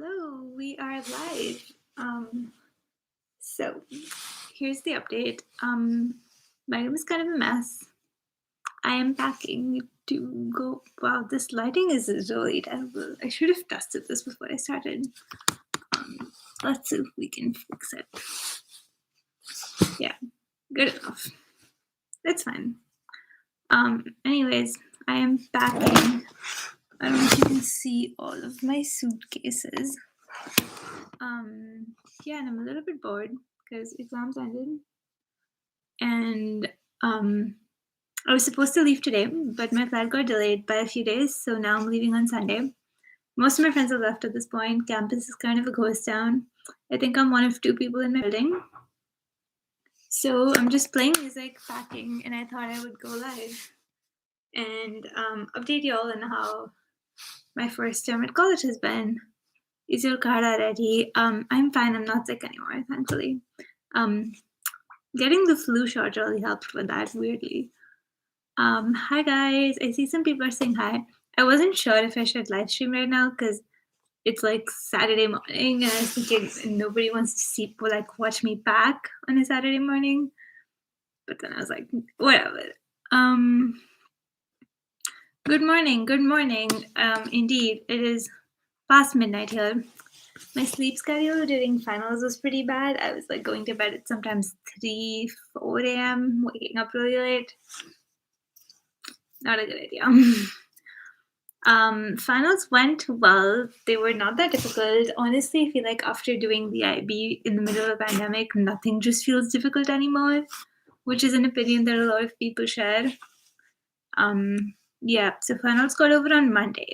Hello, we are live. So here's the update. My room is kind of a mess. I am packing to go. Wow, this lighting is really terrible. I should have tested this before I started. Let's see if we can fix it. Yeah, good enough. That's fine. Anyways, I am packing. I don't know if you can see all of my suitcases. Yeah, and I'm a little bit bored because exams ended. And I was supposed to leave today, but my flight got delayed by a few days, so now I'm leaving on Sunday. Most of my friends have left at this point. Campus is kind of a ghost town. I think I'm one of two people in my building. So I'm just playing music, packing, and I thought I would go live and update you all on how my first term at college has been. Is your card ready? I'm fine. I'm not sick anymore, thankfully. Getting the flu shot really helped with that, weirdly. Hi guys. I see some people are saying hi. I wasn't sure if I should live stream right now because it's like Saturday morning and I was thinking nobody wants to see watch me pack on a Saturday morning. But then I was like, whatever. Good morning. Indeed, it is past midnight here. My sleep schedule during finals was pretty bad. I was like going to bed at sometimes 3, 4 a.m., waking up really late. Not a good idea. Finals went well. They were not that difficult. Honestly, I feel like after doing the IB in the middle of a pandemic, nothing just feels difficult anymore, which is an opinion that a lot of people share. Yeah, so finals got over on Monday.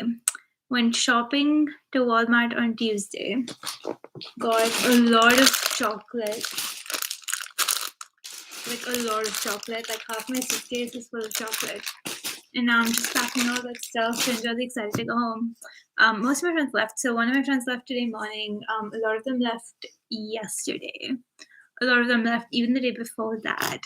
Went shopping to Walmart on Tuesday. Got a lot of chocolate. Like half my suitcase is full of chocolate. And now I'm just packing all that stuff and really excited to go home. Most of my friends left. So one of my friends left today morning. A lot of them left yesterday. A lot of them left even the day before that.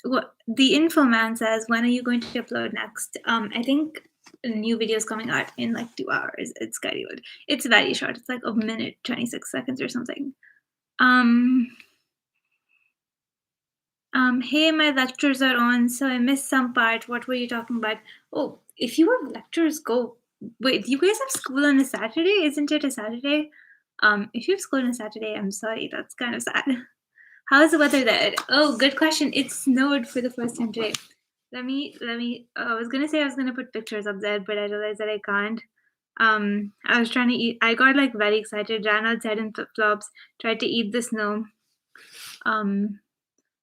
What the info man says, when are you going to upload next? I think a new video is coming out in like 2 hours. It's scheduled. It's very short. It's like a minute, 26 seconds or something. Hey, my lectures are on, so I missed some part. What were you talking about? Oh, if you have lectures, go. Wait, do you guys have school on a Saturday? Isn't it a Saturday? If you have school on a Saturday, I'm sorry. That's kind of sad. How's the weather there? Oh, good question. It snowed for the first time today. Let me. I was gonna say I was gonna put pictures up there, but I realized that I can't. I was trying to eat. I got like very excited. Ran outside in flip flops. Tried to eat the snow.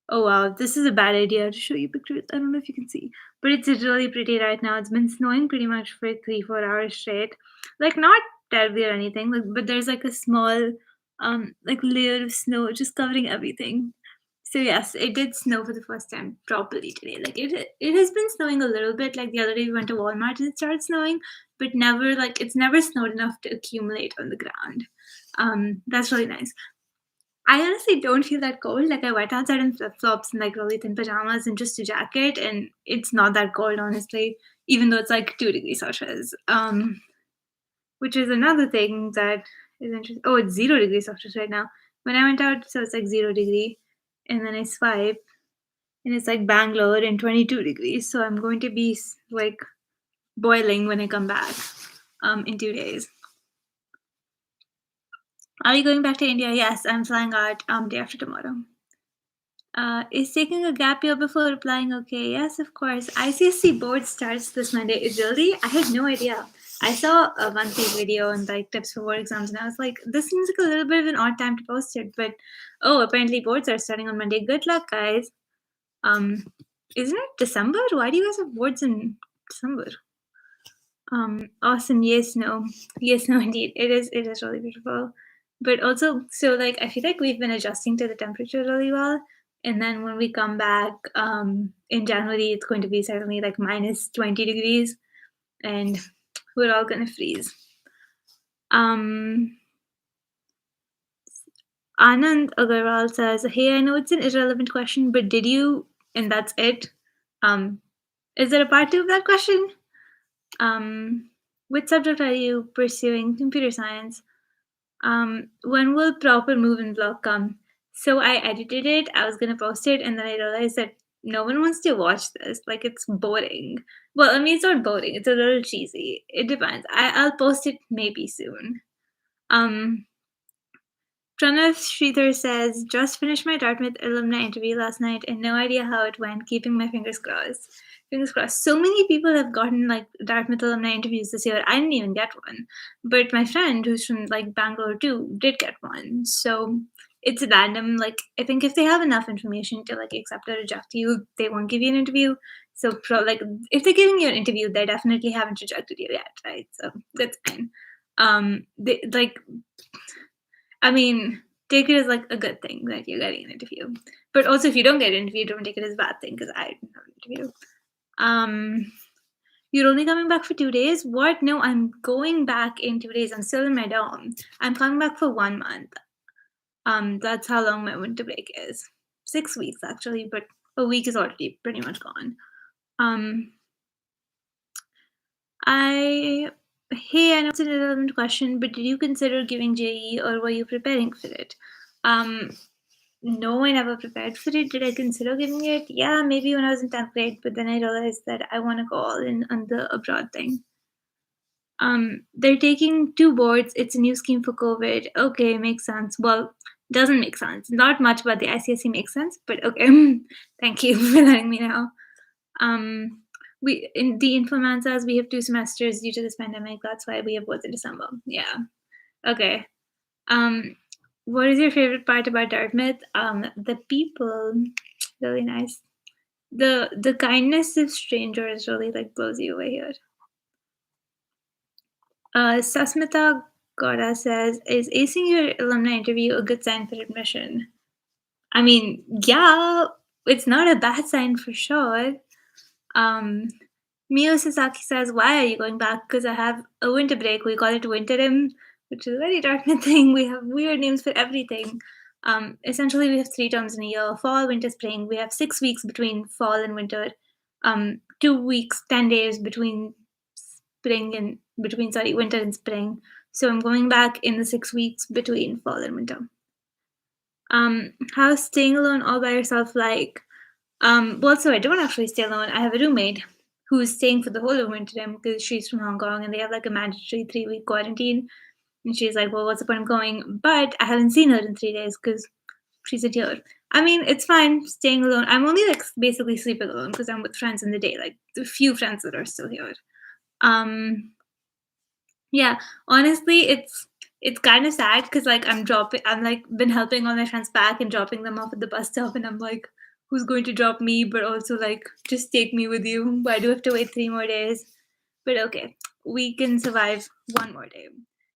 Oh wow, this is a bad idea to show you pictures. I don't know if you can see, but it's really pretty right now. It's been snowing pretty much for 3-4 hours straight. Like not terribly or anything, but there's like a small like layer of snow just covering everything. So yes, it did snow for the first time properly today. Like it has been snowing a little bit. Like the other day we went to Walmart and it started snowing, but never like it's never snowed enough to accumulate on the ground. That's really nice. I honestly don't feel that cold. Like I went outside in flip flops and like really thin pajamas and just a jacket, and it's not that cold, honestly, even though it's like 2 degrees Celsius. Which is another thing that is interesting. Oh, it's 0 degrees Celsius right now. When I went out, so it's like 0 degree, and then I swipe, and it's like Bangalore and 22 degrees. So I'm going to be like boiling when I come back in 2 days. Are you going back to India? Yes, I'm flying out day after tomorrow. Is taking a gap year before applying okay? Yes, of course. ICSC board starts this Monday. Really? I had no idea. I saw a monthly video on like tips for board exams, and I was like, this seems like a little bit of an odd time to post it. But oh, apparently boards are starting on Monday. Good luck, guys. Isn't it December? Why do you guys have boards in December? Awesome. Yes, no, indeed. It is really beautiful. But also, so like I feel like we've been adjusting to the temperature really well. And then when we come back in January, it's going to be certainly like minus 20 degrees, and we're all gonna freeze. Anand Agarwal says, "Hey, I know it's an irrelevant question, but did you?" And that's it. Is there a part 2 of that question? Which subject are you pursuing? Computer science. When will proper move in vlog come? So I edited it, I was gonna post it, and then I realized that no one wants to watch this. Like, it's boring. Well, I mean, it's not boring, it's a little cheesy. It depends. I'll post it maybe soon. Um, Pranav Sridhar says, just finished my Dartmouth alumni interview last night and no idea how it went, keeping my fingers crossed. Fingers crossed. So many people have gotten like Dartmouth alumni interviews this year. I didn't even get one. But my friend who's from like Bangalore too did get one. So it's random. Like, I think if they have enough information to like accept or reject you, they won't give you an interview. So like if they're giving you an interview, they definitely haven't rejected you yet, right? So that's fine. They like I mean, take it as like a good thing that you're getting an interview. But also, if you don't get an interview, don't take it as a bad thing because I didn't have an interview. You're only coming back for 2 days? What? No, I'm going back in 2 days. I'm still in my dorm. I'm coming back for 1 month. That's how long my winter break is. 6 weeks actually, but a week is already pretty much gone. Um, I Hey, I know it's an irrelevant question, but did you consider giving JE or were you preparing for it? Um, No, I never prepared for it. Did I consider giving it? Yeah, maybe when I was in 10th grade, but then I realized that I want to go all in on the abroad thing. They're taking two boards. It's a new scheme for COVID. Okay, makes sense. Well, doesn't make sense. Not much about the ICSE makes sense, but okay. Thank you for letting me know. Um, we in the Infoman says we have 2 semesters due to this pandemic. That's why we have boards in December. Yeah. Okay. Um, what is your favorite part about Dartmouth? The people, really nice. The kindness of strangers really like blows you away here. Sasmita Gora says, "Is acing your alumni interview a good sign for admission?" I mean, yeah, it's not a bad sign for sure. Um, Mio Sasaki says, "Why are you going back? Because I have a winter break. We call it winterim, which is a very Dartmouth thing. We have weird names for everything. Essentially, we have 3 terms in a year: fall, winter, spring. We have 6 weeks between fall and winter. 2 weeks, 10 days between winter and spring. So I'm going back in the 6 weeks between fall and winter. How's staying alone all by yourself like? Well, so I don't actually stay alone. I have a roommate who's staying for the whole of winter time because she's from Hong Kong and they have like a mandatory 3 week quarantine. And she's like, well, what's the point of going? But I haven't seen her in 3 days because she's a here. I mean, it's fine staying alone. I'm only like basically sleeping alone because I'm with friends in the day, like the few friends that are still here. Um, yeah, honestly, it's kind of sad because like I'm like been helping all my friends back and dropping them off at the bus stop, and I'm like, who's going to drop me? But also like, just take me with you. Why do I have to wait 3 more days? But okay, we can survive 1 more day.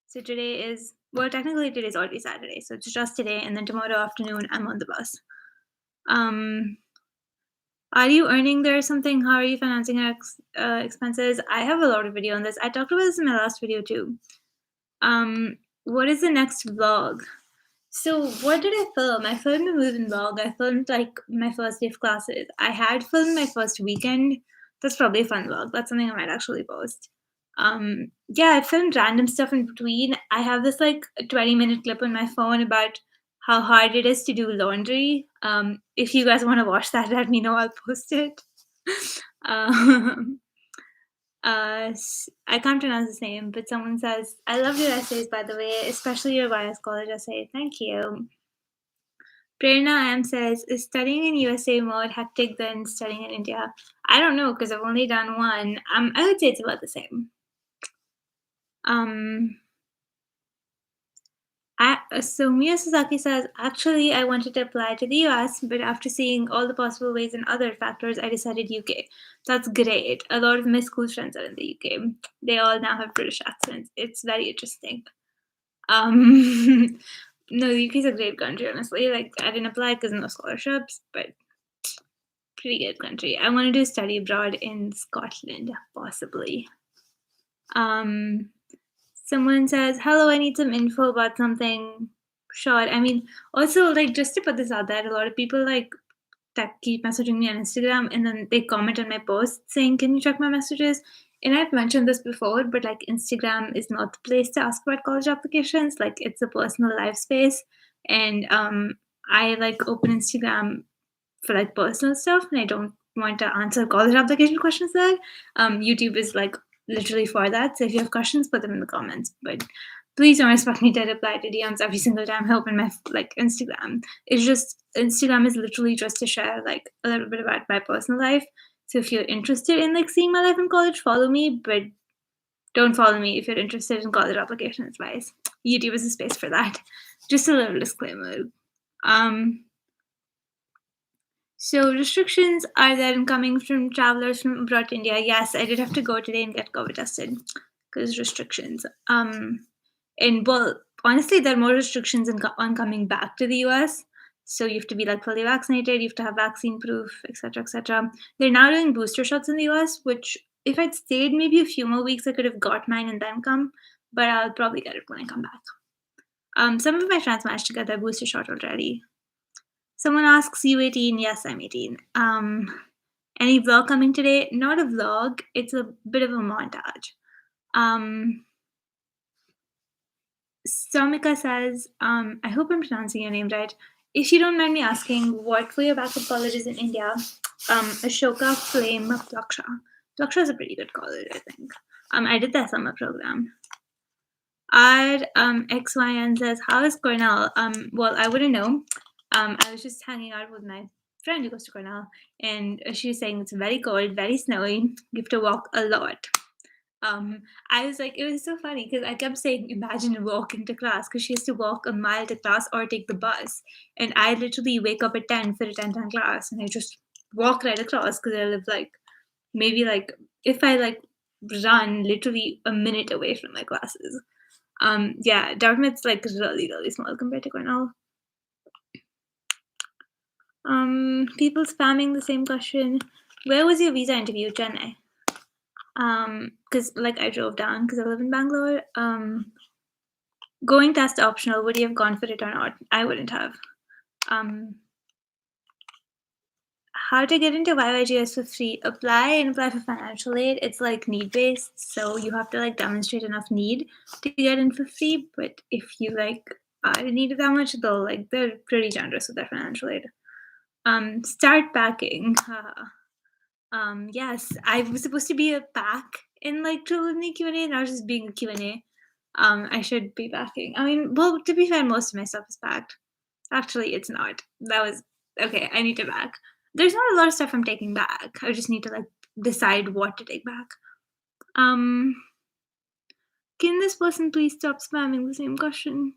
So today is well, technically today's already Saturday, so it's just today, and then tomorrow afternoon I'm on the bus. Um, are you earning there or something? How are you financing your expenses? I have a lot of video on this. I talked about this in my last video too. What is the next vlog? So what did I film? I filmed a moving vlog. I filmed like my first day of classes. I had filmed my first weekend. That's probably a fun vlog. That's something I might actually post. Yeah, I filmed random stuff in between. I have this like 20-minute clip on my phone about how hard it is to do laundry. If you guys want to watch that, let me know. I'll post it. um, I can't pronounce his name, but someone says, I love your essays, by the way, especially your YS college essay. Thank you. Prerna M says, is studying in USA more hectic than studying in India? I don't know because I've only done one. I would say it's about the same. So Mia Sasaki says, actually, I wanted to apply to the US, but after seeing all the possible ways and other factors, I decided UK. That's great. A lot of my school friends are in the UK. They all now have British accents. It's very interesting. No, the UK is a great country, honestly. Like, I didn't apply because no scholarships, but pretty good country. I want to do study abroad in Scotland, possibly. Someone says, hello, I need some info about something. Sure. I mean, also, like, just to put this out there, a lot of people, like, that keep messaging me on Instagram and then they comment on my post saying, can you check my messages? And I've mentioned this before, but like Instagram is not the place to ask about college applications. Like it's a personal life space. And I like open Instagram for like personal stuff and I don't want to answer college application questions there. YouTube is like literally for that. So if you have questions, put them in the comments. But please don't expect me to reply to DMs every single time I open my like Instagram. It's just Instagram is literally just to share like a little bit about my personal life. So if you're interested in like seeing my life in college, follow me, but don't follow me if you're interested in college application advice. YouTube is a space for that. Just a little disclaimer. Um, so restrictions are then coming from travelers from abroad to India. Yes, I did have to go today and get COVID tested because restrictions. And well, honestly, there are more restrictions on coming back to the US. So you have to be like fully vaccinated, you have to have vaccine proof, etc., etc. They're now doing booster shots in the US, which if I'd stayed maybe a few more weeks, I could have got mine and then come. But I'll probably get it when I come back. Some of my friends managed to get their booster shot already. Someone asks, you 18? Yes, I'm 18. Any vlog coming today? Not a vlog. It's a bit of a montage. Samika says, I hope I'm pronouncing your name right. If you don't mind me asking, what were your backup colleges in India? Ashoka, Flame, Plaksha. Plaksha is a pretty good college, I think. I did that summer program. XYN says, how is Cornell? Well, I wouldn't know. I was just hanging out with my friend who goes to Cornell, and she was saying it's very cold, very snowy. You have to walk a lot. I was like, it was so funny because I kept saying, imagine walking to class because she has to walk a mile to class or take the bus. And I literally wake up at 10 for a 10 class and I just walk right across because I live like maybe like if I like run literally a minute away from my classes. Yeah, Dartmouth's like really, really small compared to Cornell. People spamming the same question. Where was your visa interview, Chennai? Because like I drove down because I live in Bangalore. Going test optional. Would you have gone for it or not? I wouldn't have. How to get into YYGS for free? Apply and apply for financial aid. It's like need based, so you have to like demonstrate enough need to get in for free. But if you like are in need of that much, they're pretty generous with their financial aid. Start packing. Yes, I was supposed to be a pack in like Alumni Q&A, and I was just being a Q&A. I should be packing. I mean, well, to be fair, most of my stuff is packed. Actually, it's not. That was okay. I need to pack. There's not a lot of stuff I'm taking back. I just need to like decide what to take back. Can this person please stop spamming the same question?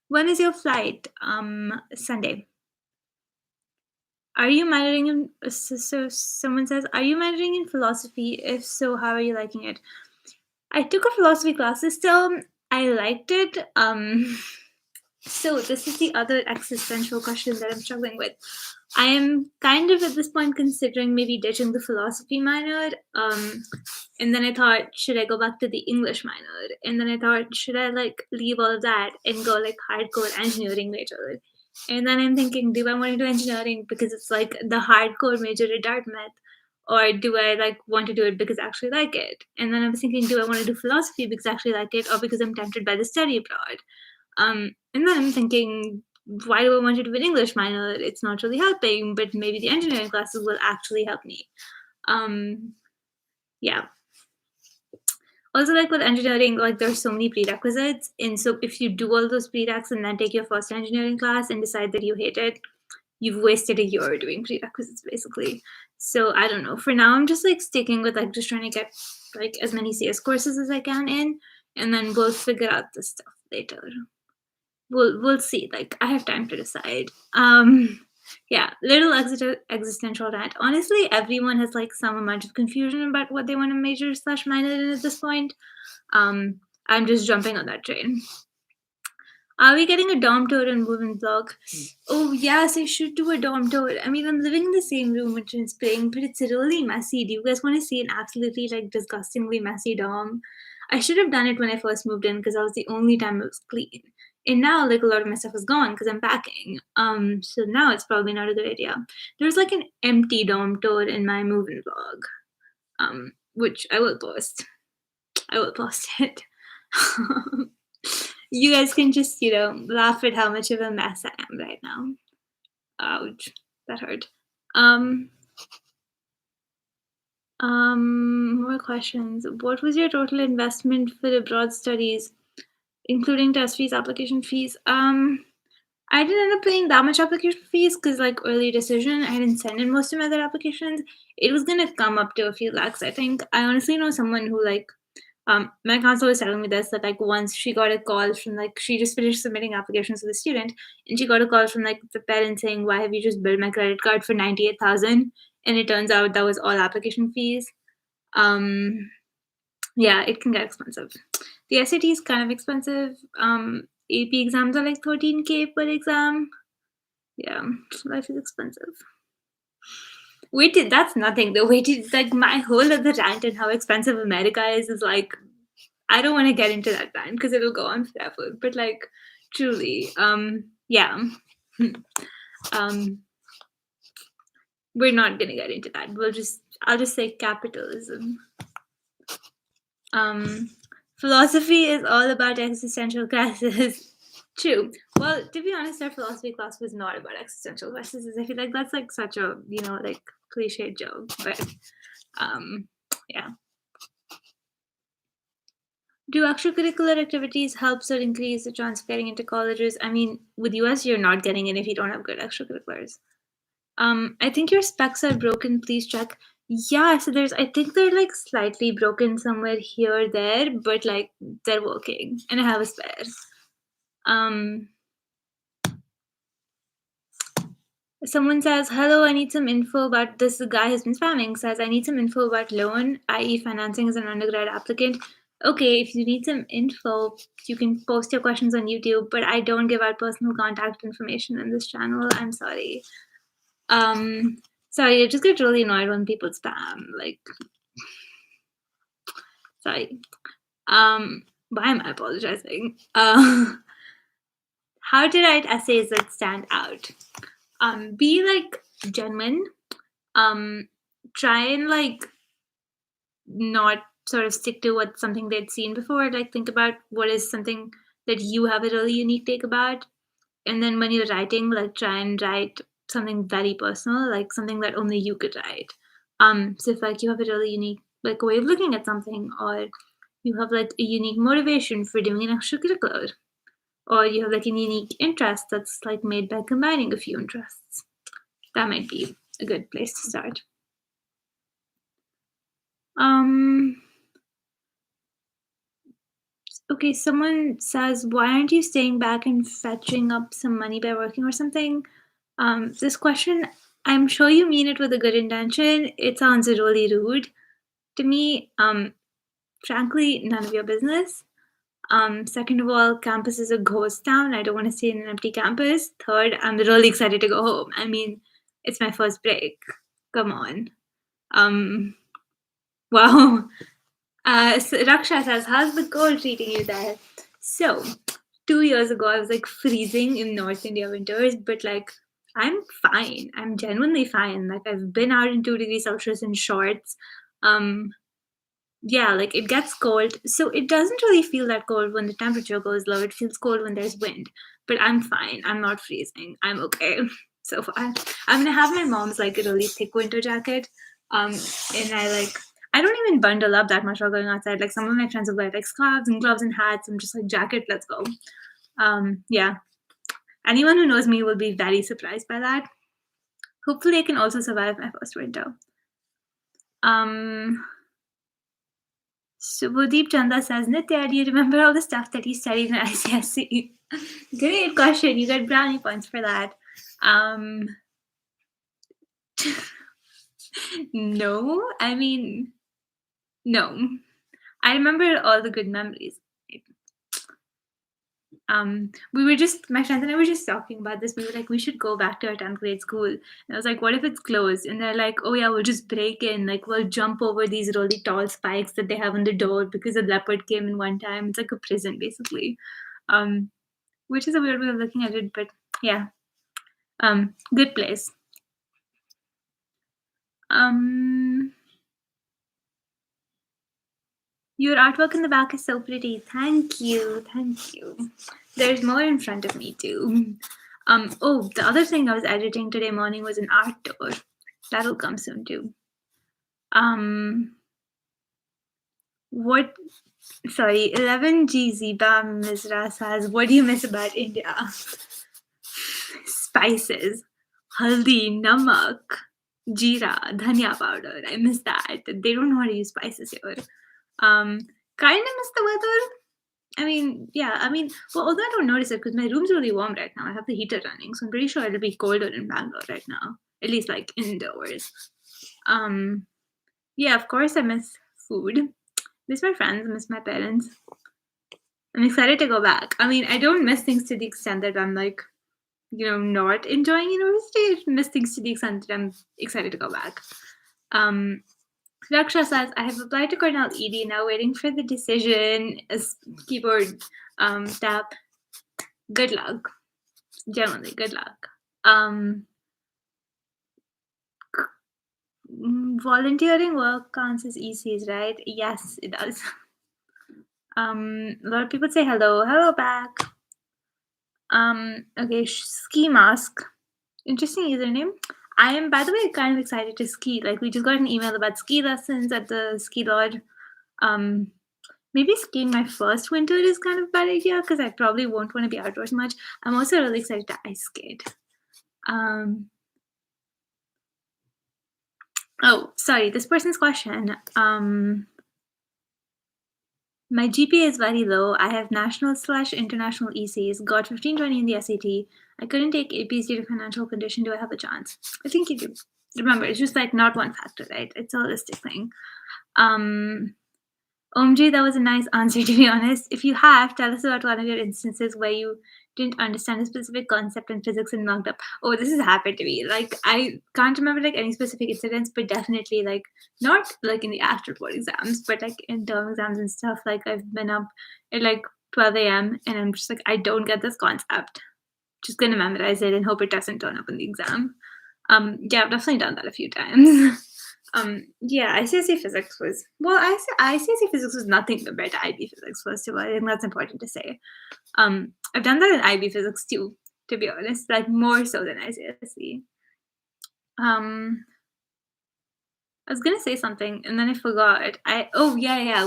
When is your flight? Sunday. Are you majoring in? So someone says, are you majoring in philosophy? If so, how are you liking it? I took a philosophy class this term. I liked it. So this is the other existential question that I'm struggling with. I am kind of at this point considering maybe ditching the philosophy minor. And then I thought, should I go back to the English minor? And then I thought, should I like leave all of that and go like hardcore engineering major? And then I'm thinking, do I want to do engineering because it's like the hardcore major at Dartmouth? Or do I like want to do it because I actually like it? And then I was thinking, do I want to do philosophy because I actually like it or because I'm tempted by the study abroad? And then I'm thinking, why do I want to do an English minor? It's not really helping, but maybe the engineering classes will actually help me. Yeah. Also, like with engineering, like there's so many prerequisites. And so if you do all those prereqs and then take your first engineering class and decide that you hate it, you've wasted a year doing prerequisites basically. So I don't know. For now, I'm just like sticking with like just trying to get like as many CS courses as I can in, and then we'll figure out this stuff later. We'll see. Like I have time to decide. Yeah, little existential rant. Honestly, everyone has like some amount of confusion about what they want to major / minor in at this point. I'm just jumping on that train. Are we getting a dorm tour and moving vlog? Oh yes, I should do a dorm tour. I mean, I'm living in the same room which is spring, but it's really messy. Do you guys want to see an absolutely like disgustingly messy dorm? I should have done it when I first moved in because that was the only time it was clean. And now like a lot of my stuff is gone because I'm packing. So now it's probably not a good idea. There's like an empty dorm tour in my moving vlog. which I will post. I will post it. You guys can just, laugh at how much of a mess I am right now. Ouch, that hurt. More questions. What was your total investment for abroad studies, including test fees, application fees? I didn't end up paying that much application fees because, like, early decision, I didn't send in most of my other applications. It was gonna come up to a few lakhs, I think. I honestly know someone who, like, my counselor was telling me this, that, like, once she got a call from, like, she just finished submitting applications to the student, and she got a call from, like, the parent saying, "Why have you just billed my credit card for 98,000?" And it turns out that was all application fees. Um, yeah, it can get expensive. The SAT is kind of expensive. AP exams are like 13K per exam. Yeah, life is expensive. That's nothing. The waited, like, my whole other rant and how expensive America is like, I don't want to get into that rant because it'll go on forever. But, like, truly, yeah. We're not gonna get into that. I'll just say capitalism. Philosophy is all about existential crisis. True. Well, to be honest, our philosophy class was not about existential crises. I feel like that's like such a, like, cliche joke. But yeah. Do extracurricular activities help or increase the chance of getting into colleges? I mean, with US, you're not getting in if you don't have good extracurriculars. I think your specs are broken. Please check. Yeah, so I think they're like slightly broken somewhere here or there, but like they're working, and I have a spare. Someone says, "Hello, I need some info about this." The guy who's been spamming says, "I need some info about loan, i.e., financing as an undergrad applicant." Okay, if you need some info, you can post your questions on YouTube, but I don't give out personal contact information in this channel. I'm sorry. Sorry, I just get really annoyed when people spam. Like, sorry. Why am I apologizing? How to write essays that stand out. Be like genuine. Try and like not sort of stick to what something they'd seen before. Like, think about what is something that you have a really unique take about. And then when you're writing, like, try and write something very personal, like something that only you could write. So if like you have a really unique like way of looking at something, or you have like a unique motivation for doing an extracurricular, or you have like a unique interest that's like made by combining a few interests, that might be a good place to start. Okay, someone says, "Why aren't you staying back and fetching up some money by working or something?" This question, I'm sure you mean it with a good intention. It sounds really rude to me. Frankly, none of your business. Second of all, campus is a ghost town. I don't want to stay in an empty campus. Third, I'm really excited to go home. I mean, it's my first break. Come on. Wow. So Raksha says, "How's the cold treating you there?" So, 2 years ago, I was like freezing in North India winters, but like I'm fine. I'm genuinely fine. Like, I've been out in 2 degrees Celsius in shorts. Yeah, like it gets cold. So it doesn't really feel that cold when the temperature goes low. It feels cold when there's wind. But I'm fine. I'm not freezing. I'm okay so far. I'm gonna have my mom's like a really thick winter jacket. And I don't even bundle up that much while going outside. Like, some of my friends will wear like scarves and gloves and hats. I'm just like, jacket, let's go. Yeah. Anyone who knows me will be very surprised by that. Hopefully I can also survive my first winter. Subhadeep Chanda says, "Nitya, do you remember all the stuff that you studied in ICSE?" Great question. You got brownie points for that. No, I mean, no. I remember all the good memories. My friends and I were just talking about this. We were like, we should go back to our 10th grade school. And I was like, what if it's closed? And they're like, oh yeah, we'll just break in. Like, we'll jump over these really tall spikes that they have on the door because a leopard came in one time. It's like a prison, basically. Which is a weird way of looking at it, but yeah. Good place. Your artwork in the back is so pretty. Thank you. Thank you. There's more in front of me too. Oh, the other thing I was editing today morning was an art tour. That'll come soon too. What? Sorry, 11G Ziba Misra says, what do you miss about India? Spices, haldi, namak, jeera, dhania powder. I miss that. They don't know how to use spices here. Kind of miss the weather. Well, although I don't notice it because my room's really warm right now. I have the heater running, so I'm pretty sure it'll be colder in Bangalore right now, at least like indoors. Yeah, of course I miss food. Miss my friends, miss my parents. I'm excited to go back. I mean, I don't miss things to the extent that I'm like, not enjoying university. I miss things to the extent that I'm excited to go back. Raksha says, I have applied to Cornell ED, now waiting for the decision. Keyboard tap. Good luck. Generally, good luck. Volunteering work counts as ECs, right? Yes, it does. A lot of people say hello. Hello back. Okay, ski mask. Interesting username. I am, by the way, kind of excited to ski. Like, we just got an email about ski lessons at the ski lodge. Maybe skiing my first winter is kind of a bad idea because I probably won't want to be outdoors much. I'm also really excited to ice skate. Oh, sorry, this person's question. My GPA is very low. I have national/international ECs, got 1520 in the SAT. I couldn't take APs due to financial condition. Do I have a chance? I think you do. Remember, it's just like not one factor, right? It's a holistic thing. OMG, that was a nice answer, to be honest. If you have, tell us about one of your instances where you didn't understand a specific concept in physics and mugged up. Oh, this has happened to me. Like, I can't remember like any specific incidents, but definitely like not like in the actual board exams, but like in term exams and stuff. Like, I've been up at like 12 a.m. and I'm just like, I don't get this concept. Just gonna memorize it and hope it doesn't turn up in the exam. Yeah, I've definitely done that a few times. Yeah, ICSE physics was ICSE physics was nothing compared to IB physics. First of all, I think that's important to say. I've done that in IB physics too, to be honest, like more so than ICSE. I was gonna say something and then I forgot.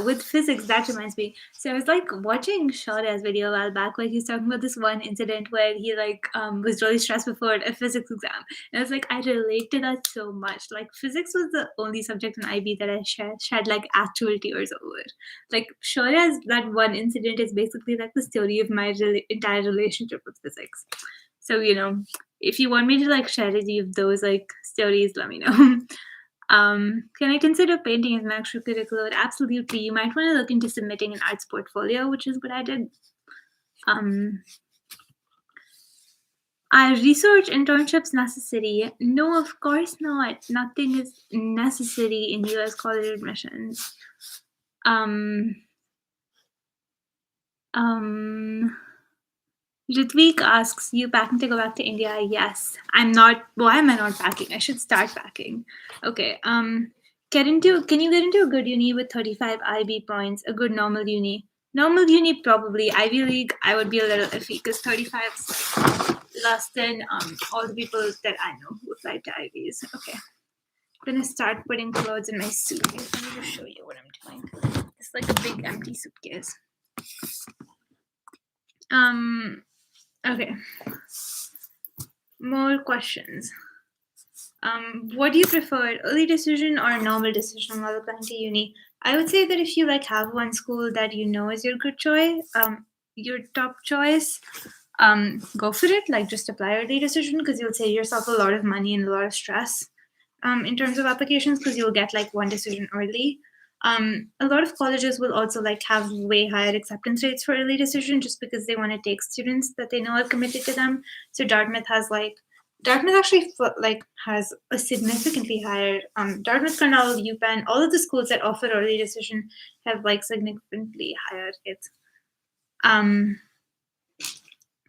With physics, that reminds me. So I was like watching Shaurya's video a while back where he's talking about this one incident where he was really stressed before a physics exam. And I was like, I relate to that so much. Like physics was the only subject in IB that I shed like actual tears over. Like Shaurya's that one incident is basically like the story of my entire relationship with physics. So if you want me to like share any of those like stories, let me know. Can I consider painting as an extracurricular? Absolutely. You might want to look into submitting an arts portfolio, which is what I did. Are research internships necessary? No, of course not. Nothing is necessary in US college admissions. Ritvik asks, you packing to go back to India? Yes. I'm not. Why am I not packing? I should start packing. Okay. Can you get into a good uni with 35 IB points? A good normal uni? Normal uni, probably. Ivy League, I would be a little iffy because 35 is like less than all the people that I know who applied to Ivies. Okay. I'm gonna start putting clothes in my suitcase. Let me just show you what I'm doing. It's like a big empty suitcase. Okay. More questions. What do you prefer, early decision or normal decision while applying to uni? I would say that if you like have one school that you know is your good choice, your top choice, go for it. Like just apply early decision because you'll save yourself a lot of money and a lot of stress in terms of applications because you'll get like one decision early. A lot of colleges will also like have way higher acceptance rates for early decision just because they want to take students that they know are committed to them. So Dartmouth actually like has a significantly higher Dartmouth, Cornell, UPenn, all of the schools that offer early decision have like significantly higher rates.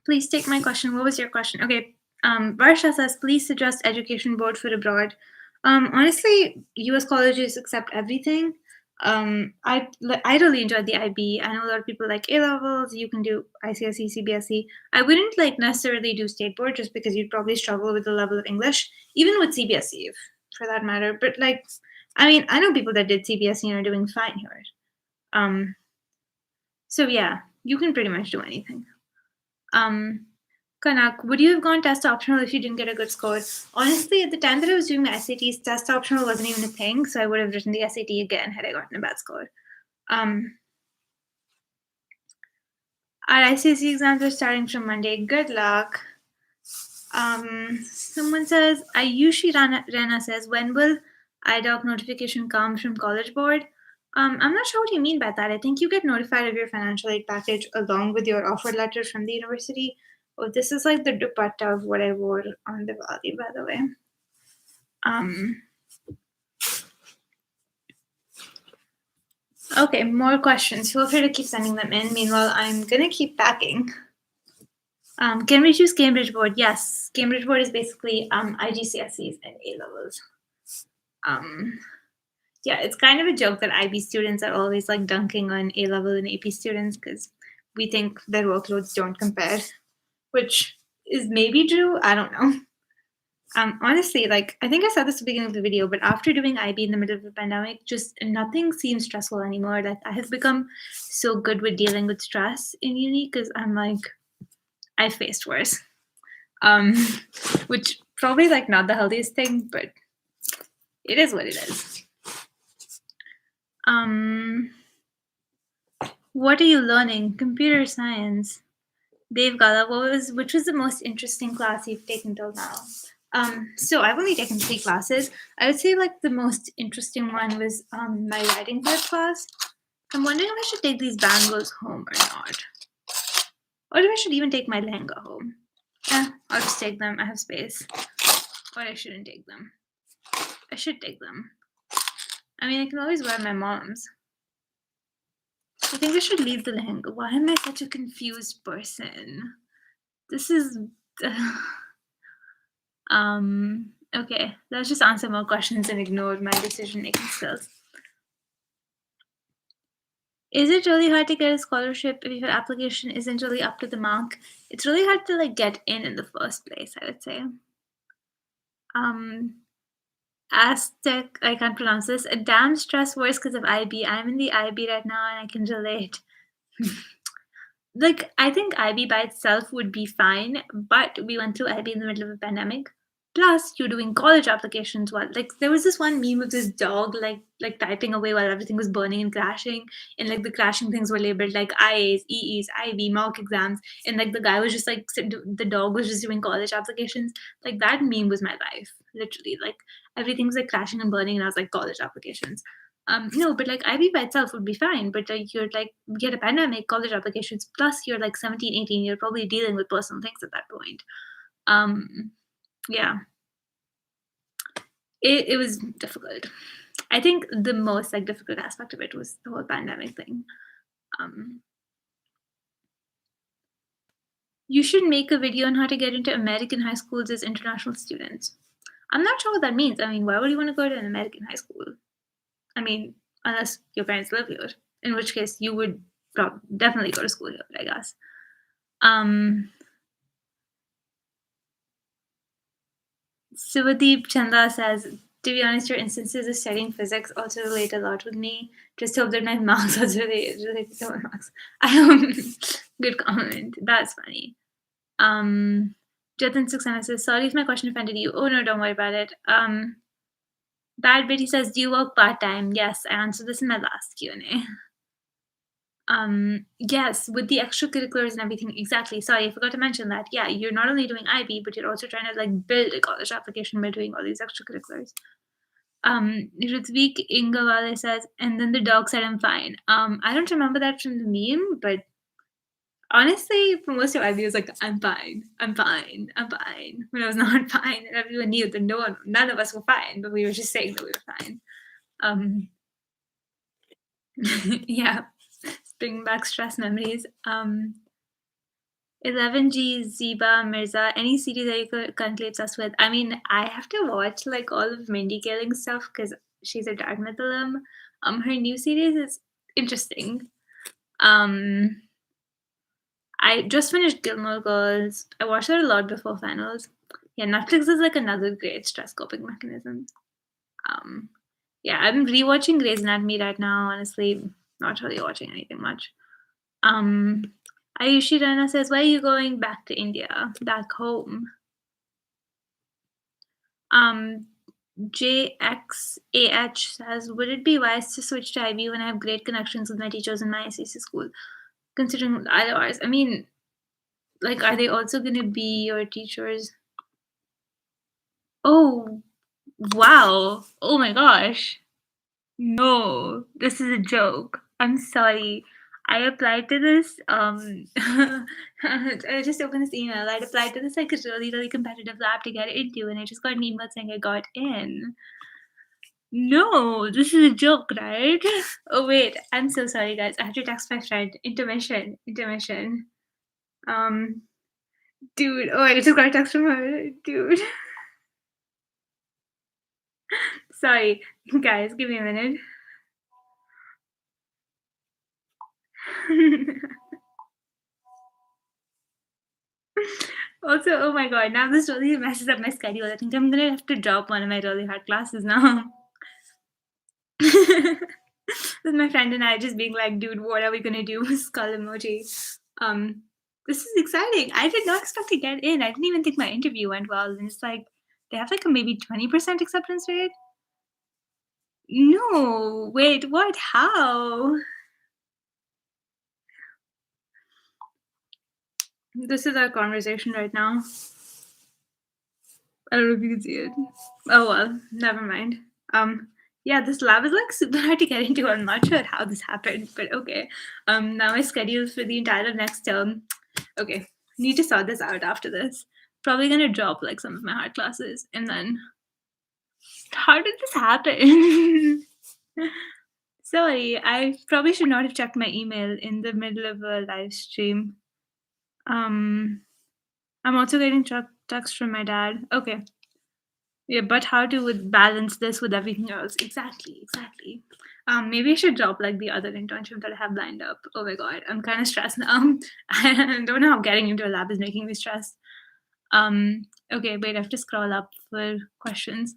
Please take my question. What was your question? Okay. Varsha says, please suggest education board for abroad. Honestly, US colleges accept everything. I really enjoyed the IB. I know a lot of people like A levels. You can do ICSE, CBSE. I wouldn't like necessarily do state board just because you'd probably struggle with the level of English, even with CBSE, for that matter. But like, I mean, I know people that did CBSE and are doing fine here. Um, so yeah, you can pretty much do anything. Kanak, would you have gone test optional if you didn't get a good score? Honestly, at the time that I was doing my SATs, test optional wasn't even a thing, so I would have written the SAT again had I gotten a bad score. Um, our ICSE exams are starting from Monday. Good luck. Someone says, Ayushi Rana says, when will IDOC notification come from College Board? I'm not sure what you mean by that. I think you get notified of your financial aid package along with your offer letter from the university. Oh, this is like the dupatta of what I wore on Diwali, by the way. Okay, more questions. Feel free to keep sending them in. Meanwhile, I'm gonna keep packing. Can we choose Cambridge Board? Yes, Cambridge Board is basically IGCSEs and A levels. Yeah, it's kind of a joke that IB students are always like dunking on A level and AP students because we think their workloads don't compare, which is maybe true. I don't know. Honestly, like I think I said this at the beginning of the video, but after doing IB in the middle of the pandemic, just nothing seems stressful anymore. Like I have become so good with dealing with stress in uni because I'm like, I faced worse. Which probably like not the healthiest thing, but it is what it is. What are you learning? Computer science. Dave Gala, which was the most interesting class you've taken till now? So I've only taken 3 classes. I would say like the most interesting one was my writing club class. I'm wondering if I should take these bangles home or not. Or if I should even take my lehenga home. Yeah, I'll just take them. I have space. Or I shouldn't take them. I should take them. I mean, I can always wear my mom's. I think I should leave the lehenga. Why am I such a confused person? This is... okay, let's just answer more questions and ignore my decision-making skills. Is it really hard to get a scholarship if your application isn't really up to the mark? It's really hard to like get in the first place, I would say. Aztec, I can't pronounce this. A damn stress worse because of IB. I'm in the IB right now and I can relate. Like, I think IB by itself would be fine, but we went through IB in the middle of a pandemic. Plus, you're doing college applications while like there was this one meme of this dog like typing away while everything was burning and crashing, and like the crashing things were labeled like IAs, EEs, IB, mock exams, and like the guy was just like the dog was just doing college applications. Like that meme was my life, literally. Like everything's like crashing and burning, and I was like college applications. No, but like IB by itself would be fine, but like you're like get a pandemic, college applications, plus you're like 17, 18, you're probably dealing with personal things at that point. Yeah. It was difficult. I think the most like difficult aspect of it was the whole pandemic thing. You should make a video on how to get into American high schools as international students. I'm not sure what that means. I mean, why would you want to go to an American high school? I mean, unless your parents live here, in which case you would definitely go to school here, I guess. Sivadeep Chanda says, to be honest, your instances of studying physics also relate a lot with me. Just hope that my marks also relate to my marks. Good comment. That's funny. Jatin Suksana says, sorry if my question offended you. Oh no, don't worry about it. Bad Betty says, do you work part-time? Yes, I answered this in my last Q&A. Yes, with the extracurriculars and everything. Exactly. Sorry, I forgot to mention that. Yeah, you're not only doing IB, but you're also trying to like build a college application by doing all these extracurriculars. Ritvik Ingawale says, and then the dog said, I'm fine. I don't remember that from the meme, but honestly, for most of IB, I was like, I'm fine. When I was not fine, and everyone knew that none of us were fine, but we were just saying that we were fine. Yeah. Bring back stress memories. 11G, Ziba, Mirza, any series that you currently obsessed with? I mean, I have to watch like all of Mindy Kaling's stuff because she's a Dartmouth alum. Her new series is interesting. Um, I just finished Gilmore Girls. I watched it a lot before finals. Yeah, Netflix is like another great stress coping mechanism. Um, yeah, I'm rewatching Grey's Anatomy right now. Honestly, not really watching anything much. Um, Ayushi Rana says, "Why are you going back to India, back home?" Um, JXAH says, "Would it be wise to switch to IB when I have great connections with my teachers in my ICC school, considering otherwise?" I mean, like, are they also going to be your teachers? Oh, wow. Oh my gosh. No, this is a joke. I'm sorry. I applied to this. I just opened this email. I applied to this like a really, really competitive lab to get into, and I just got an email saying I got in. No, this is a joke, right? Oh wait, I'm so sorry, guys. I have to text my friend. Intermission, intermission. Um, dude. Oh, I just got a text from her, dude. Sorry, guys. Give me a minute. Also, oh my god, now this really messes up my schedule. I think I'm gonna have to drop one of my really hard classes now. With my friend and I just being like, dude, what are we gonna do? Skull emoji. Um, this is exciting. I did not expect to get in. I didn't even think my interview went well. And it's like they have like a maybe 20% acceptance rate. No, wait, what? How? This is our conversation right now. I don't know if you can see it. Oh well, never mind. Yeah, this lab is like super hard to get into. I'm not sure how this happened, but okay. Now my schedule for the entire next term. Okay, need to sort this out after this. Probably gonna drop like some of my hard classes, and then how did this happen? Sorry, I probably should not have checked my email in the middle of a live stream. Um, I'm also getting text from my dad. Okay. Yeah, but how to would balance this with everything else? Exactly, exactly. Maybe I should drop like the other internship that I have lined up. Oh my god, I'm kind of stressed now. I don't know how getting into a lab is making me stressed. Okay, wait, I have to scroll up for questions.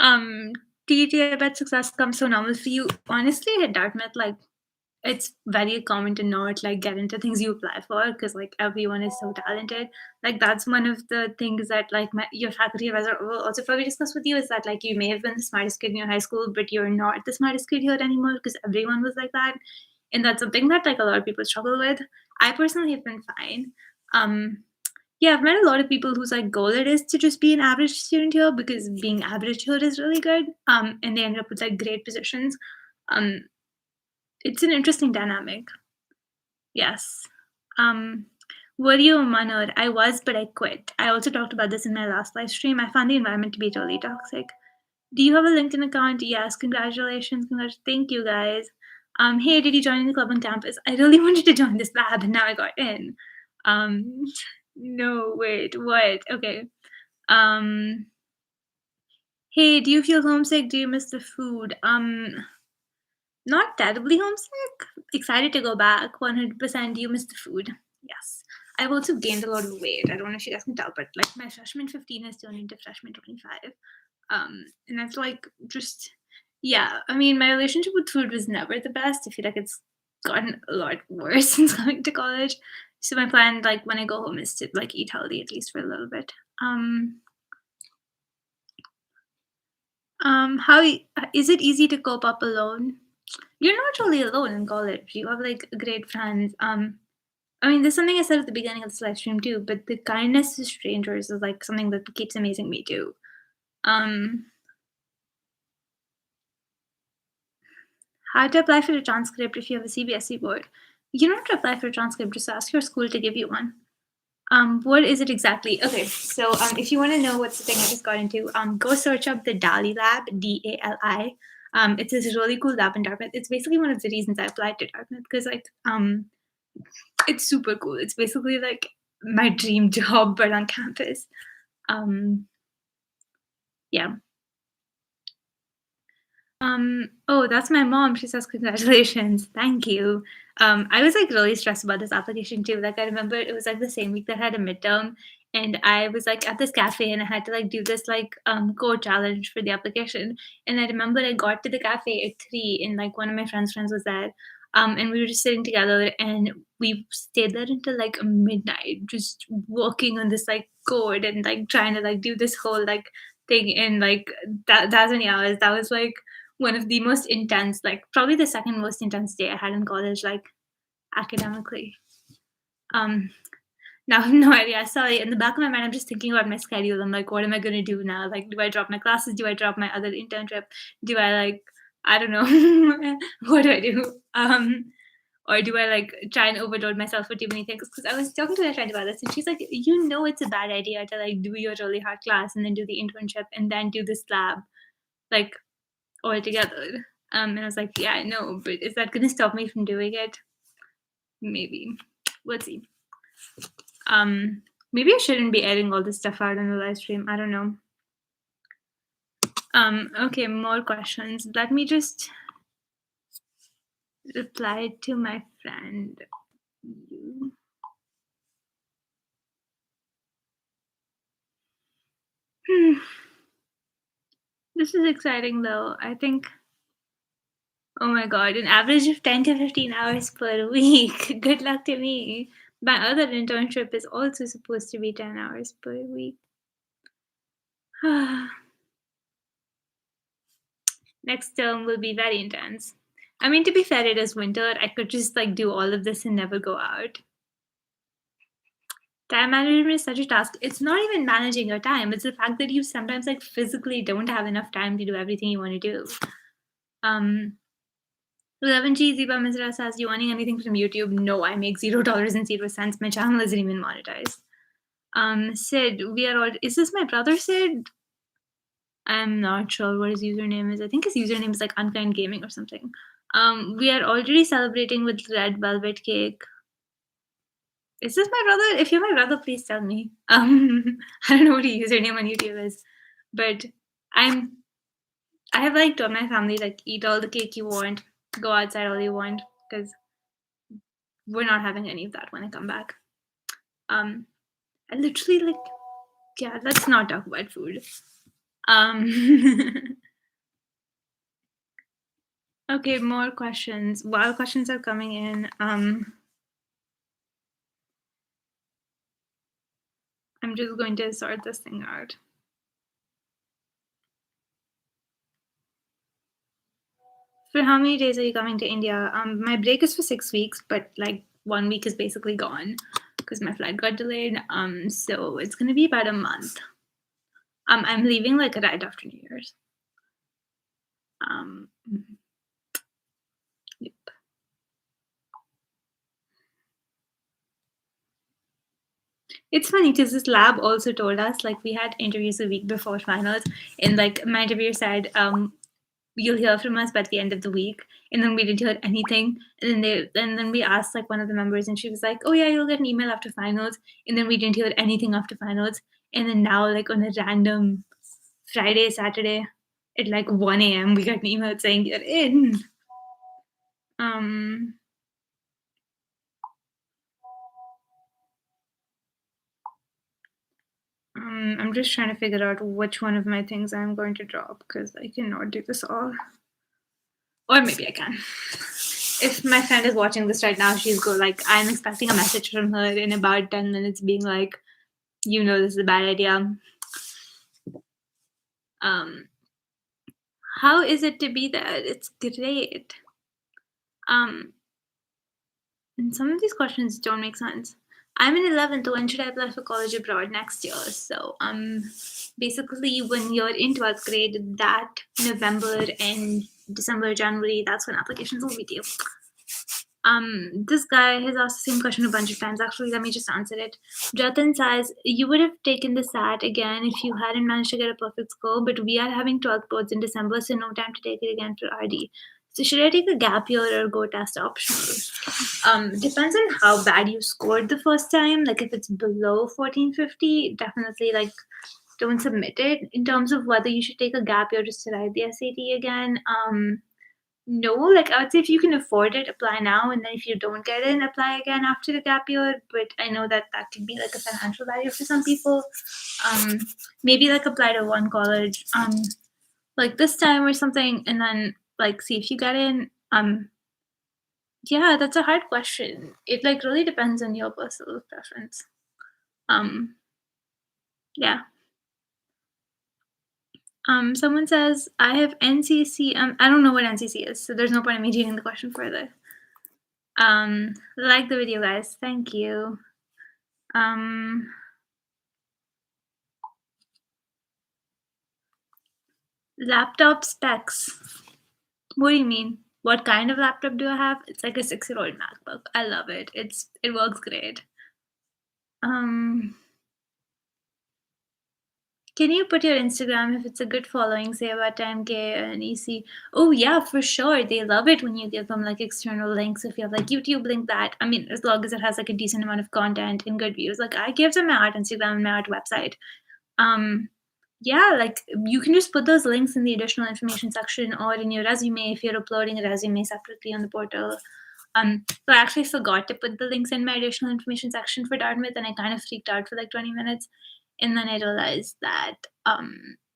Um, TT, I bet success comes so normal for you. Honestly, at Dartmouth, like it's very common to not like get into things you apply for because like everyone is so talented. Like that's one of the things that like your faculty advisor will also probably discuss with you is that like you may have been the smartest kid in your high school, but you're not the smartest kid here anymore because everyone was like that, and that's something that like a lot of people struggle with. I personally have been fine. Um, yeah, I've met a lot of people whose like goal it is to just be an average student here because being average here is really good. And they end up with like great positions. Um, it's an interesting dynamic. Yes. Um, were you a manor? I was, but I quit. I also talked about this in my last live stream. I found the environment to be really toxic. Do you have a LinkedIn account? Yes. Congratulations. Thank you, guys. Hey, did you join the club on campus? I really wanted to join this lab, and now I got in. Um, no, wait, what? Okay. Um, hey, do you feel homesick? Do you miss the food? Not terribly homesick. Excited to go back. 100%. Do you miss the food? Yes. I've also gained a lot of weight. I don't know if you guys can tell, but like my freshman 15 has turned into freshman 25. And that's like just, yeah. I mean, my relationship with food was never the best. I feel like it's gotten a lot worse since coming to college. So my plan, like when I go home, is to like eat healthy at least for a little bit. Is it easy to cope up alone? You're not really alone in college. You have like great friends. I mean, there's something I said at the beginning of this live stream too, but the kindness to strangers is like something that keeps amazing me too. Um, how to apply for a transcript if you have a CBSE board? You don't have to apply for a transcript. Just ask your school to give you one. What is it exactly? Okay, so if you want to know what's the thing I just got into, go search up the DALI lab, DALI. It's this really cool lab in Dartmouth. It's basically one of the reasons I applied to Dartmouth because like it's super cool. It's basically like my dream job, but on campus. Um, yeah. Oh, that's my mom. She says, "Congratulations. Thank you." I was like really stressed about this application too. Like I remember it was like the same week that I had a midterm and I was like at this cafe and I had to like do this like code challenge for the application. And I remember I got to the cafe at 3 and like one of my friends was there. And we were just sitting together and we stayed there until like midnight, just working on this like code and like trying to like do this whole like thing in like that many hours. That was like one of the most intense, like probably the second most intense day I had in college, like academically. Um, Now I have no idea. Sorry. In the back of my mind, I'm just thinking about my schedule. I'm like, what am I gonna do now? Like, do I drop my classes? Do I drop my other internship? Do I like, I don't know, what do I do? Or do I like try and overload myself with too many things? Because I was talking to my friend about this, and she's like, it's a bad idea to like do your really hard class and then do the internship and then do this lab. Like altogether. And I was like, yeah, I know, but is that gonna stop me from doing it? Maybe. Let's see. Maybe I shouldn't be editing all this stuff out on the live stream. I don't know. Okay, more questions. Let me just reply to my friend. This is exciting though. I think, oh my god, an average of 10 to 15 hours per week. Good luck to me. My other internship is also supposed to be 10 hours per week. Next term will be very intense. I mean, to be fair, it is winter. I could just like do all of this and never go out. Time management is such a task. It's not even managing your time. It's the fact that you sometimes like physically don't have enough time to do everything you want to do. 11G Ziba Misra says, you earning anything from YouTube? No, I make $0 and 0 cents. My channel isn't even monetized. Sid, we are all. Is this my brother Sid? I'm not sure what his username is. I think his username is like Unkind Gaming or something. We are already celebrating with red velvet cake. Is this my brother? If you're my brother, please tell me. I don't know what his username on YouTube is, but I have like told my family like eat all the cake you want, go outside all you want, because we're not having any of that when I come back. I literally like, yeah. Let's not talk about food. Okay, more questions. While questions are coming in, I'm just going to sort this thing out. For how many days are you coming to India? My break is for 6 weeks, but like 1 week is basically gone because my flight got delayed. So it's gonna be about a month. I'm leaving like right after New Year's. Yep. It's funny because this lab also told us like we had interviews a week before finals, and like my interviewer said, you'll hear from us by the end of the week. And then we didn't hear anything. And then we asked like one of the members and she was like, oh yeah, you'll get an email after finals. And then we didn't hear anything after finals. And then now like on a random Friday, Saturday at like 1 a.m. we got an email saying you're in. I'm just trying to figure out which one of my things I'm going to drop because I cannot do this all. Or maybe I can. If my friend is watching this right now, she's like, I'm expecting a message from her in about 10 minutes being like, this is a bad idea. How is it to be there? It's great. And some of these questions don't make sense. I'm in 11th. When should I apply for college abroad next year? So, basically, when you're in 12th grade, that November and December, January, that's when applications will be due. This guy has asked the same question a bunch of times. Actually, let me just answer it. Jatin says, you would have taken the SAT again if you hadn't managed to get a perfect score, but we are having 12th boards in December, so no time to take it again for RD. So should I take a gap year or go test optional? Depends on how bad you scored the first time. Like if it's below 1450, definitely like don't submit it. In terms of whether you should take a gap year just to write the SAT again, no, like I would say if you can afford it, apply now, and then if you don't get in, apply again after the gap year. But I know that that can be like a financial barrier for some people. Maybe like apply to one college, like this time or something, and then like see if you get in. Yeah, that's a hard question. It like really depends on your personal preference. Um, yeah. Someone says I have NCC. I don't know what NCC is, so there's no point in me reading the question further. Like the video, guys. Thank you. Laptop specs. What do you mean? What kind of laptop do I have? It's like a 6-year-old MacBook. I love it. It works great. Can you put your Instagram if it's a good following, say about 10K and EC? Oh yeah, for sure. They love it when you give them like external links. If you have like YouTube, link that. I mean, as long as it has like a decent amount of content and good views. Like I give them my art Instagram and my art website. Yeah, like you can just put those links in the additional information section or in your resume if you're uploading a resume separately on the portal. So I actually forgot to put the links in my additional information section for Dartmouth, and I kind of freaked out for like 20 minutes. And then I realized that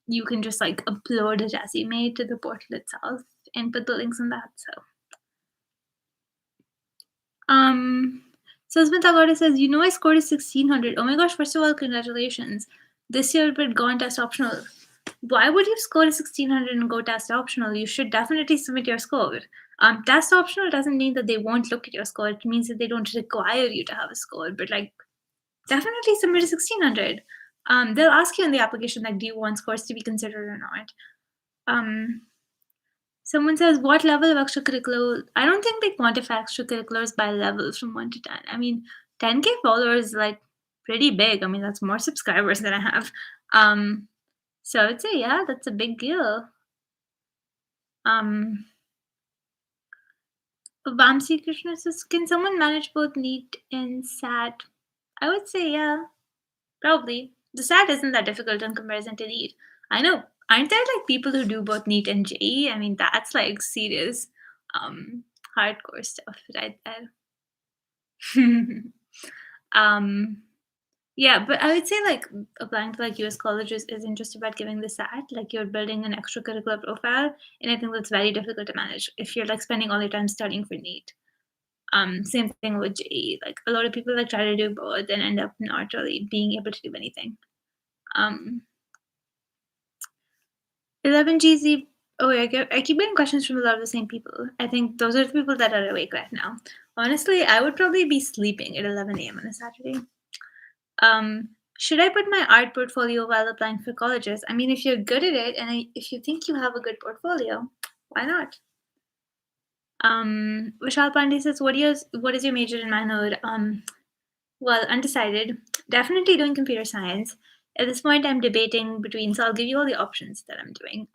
you can just like upload a resume to the portal itself and put the links in that. So Smith says, you know, I scored a 1600. Oh my gosh, first of all, congratulations. This year, but go on test optional. Why would you score a 1600 and go test optional? You should definitely submit your score. Test optional doesn't mean that they won't look at your score. It means that they don't require you to have a score, but like definitely submit a 1600. They'll ask you in the application, like, do you want scores to be considered or not? Someone says, what level of extracurricular? I don't think they quantify extracurriculars by level from 1 to 10. I mean, 10K followers is like pretty big. I mean, that's more subscribers than I have. So I would say, yeah, that's a big deal. Vamsi Krishna says, can someone manage both NEET and SAT? I would say, yeah, probably. The SAT isn't that difficult in comparison to NEET. I know. Aren't there like people who do both NEET and JEE? I mean, that's like serious, hardcore stuff right there. Yeah, but I would say like applying to like US colleges isn't just about giving the SAT. Like you're building an extracurricular profile, and I think that's very difficult to manage if you're like spending all your time studying for NEET. Same thing with JEE. Like a lot of people like try to do both and end up not really being able to do anything. 11GZ. Oh, I keep getting questions from a lot of the same people. I think those are the people that are awake right now. Honestly, I would probably be sleeping at 11 a.m. on a Saturday. Should I put my art portfolio while applying for colleges? I mean, if you're good at it and if you think you have a good portfolio, why not? Vishal Pandey says, what is your major and minor? Well, undecided. Definitely doing computer science. At this point, I'm debating between, so I'll give you all the options that I'm doing.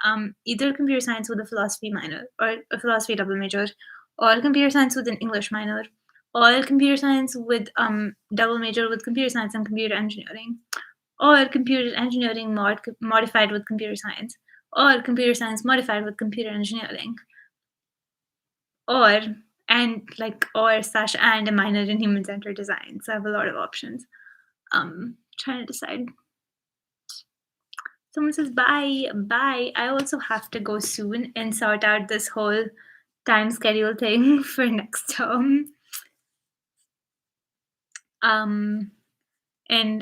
Either computer science with a philosophy minor, or a philosophy double major, or computer science with an English minor, or computer science with double major with computer science and computer engineering, or computer engineering modified with computer science, or computer science modified with computer engineering, or slash and a minor in human-centered design. So I have a lot of options. Trying to decide. Someone says bye. I also have to go soon and sort out this whole time schedule thing for next term. And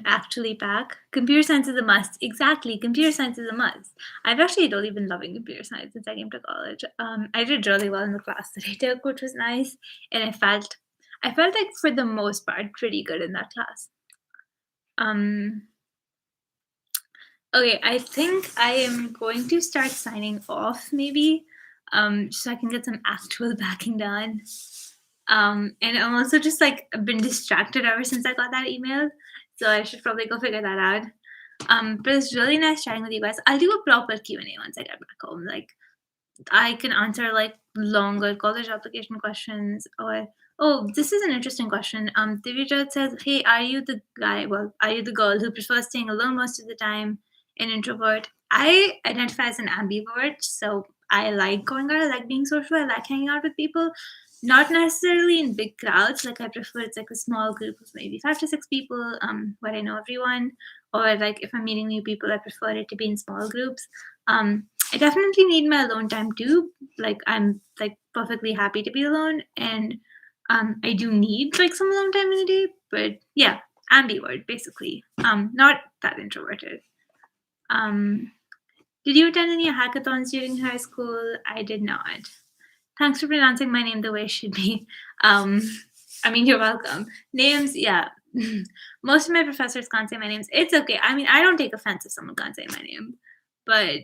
actually pack. Computer science is a must. Exactly, computer science is a must. I've actually really been loving computer science since I came to college. I did really well in the class that I took, which was nice, and I felt like for the most part pretty good in that class. Okay, I think I am going to start signing off maybe, so I can get some actual backing done. And I'm also just like been distracted ever since I got that email, so I should probably go figure that out. But it's really nice chatting with you guys. I'll do a proper Q&A once I get back home. Like I can answer like longer college application questions, or oh, this is an interesting question. Divya says, hey, are you the guy? Well, are you the girl who prefers staying alone most of the time an introvert. I identify as an ambivert, so I like going out, I like being social, I like hanging out with people. Not necessarily in big crowds. Like I prefer it's like a small group of maybe 5 to 6 people, where I know everyone. Or like if I'm meeting new people, I prefer it to be in small groups. I definitely need my alone time too. Like I'm like perfectly happy to be alone, and I do need like some alone time in a day. But yeah, ambivert basically. Not that introverted. Um, did you attend any hackathons during high school? I did not. Thanks for pronouncing my name the way it should be. Um, I mean, you're welcome. Names, yeah. Most of my professors can't say my names. It's okay. I mean, I don't take offense if someone can't say my name, but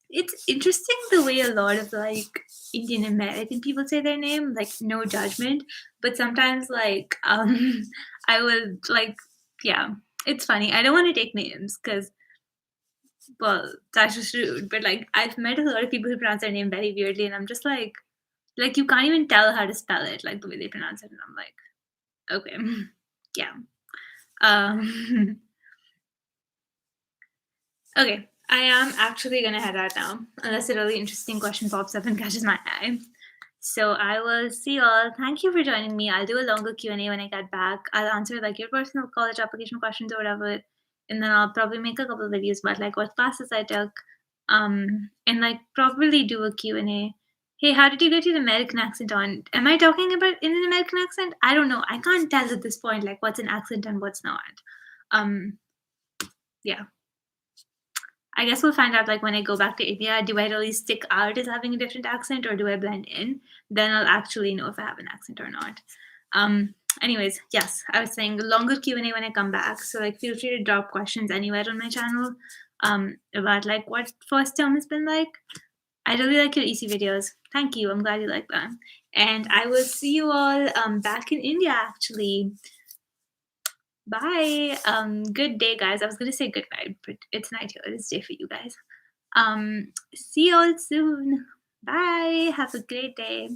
it's interesting the way a lot of like Indian American people say their name, like no judgment, but sometimes like I would like, yeah, it's funny. I don't want to take names because, well, that's just rude. But like I've met a lot of people who pronounce their name very weirdly, and I'm just like you can't even tell how to spell it, like the way they pronounce it, and I'm like, okay, yeah. Um, okay, I am actually gonna head out now, unless a really interesting question pops up and catches my eye. So I will see y'all. Thank you for joining me. I'll do a longer Q&A when I get back. I'll answer like your personal college application questions or whatever, and then I'll probably make a couple of videos about like what classes I took, and like probably do a Q&A. Hey, how did you get your American accent on? Am I talking about in an American accent? I don't know. I can't tell at this point like what's an accent and what's not. Um, yeah. I guess we'll find out like when I go back to India, do I really stick out as having a different accent or do I blend in? Then I'll actually know if I have an accent or not. Anyways, yes, I was saying longer Q&A when I come back. So like feel free to drop questions anywhere on my channel about like what first term has been like. I really like your EC videos. Thank you. I'm glad you like them. And I will see you all back in India actually. Bye. Good day, guys. I was gonna say good night, but it's night here. It's day for you guys. See you all soon. Bye. Have a great day.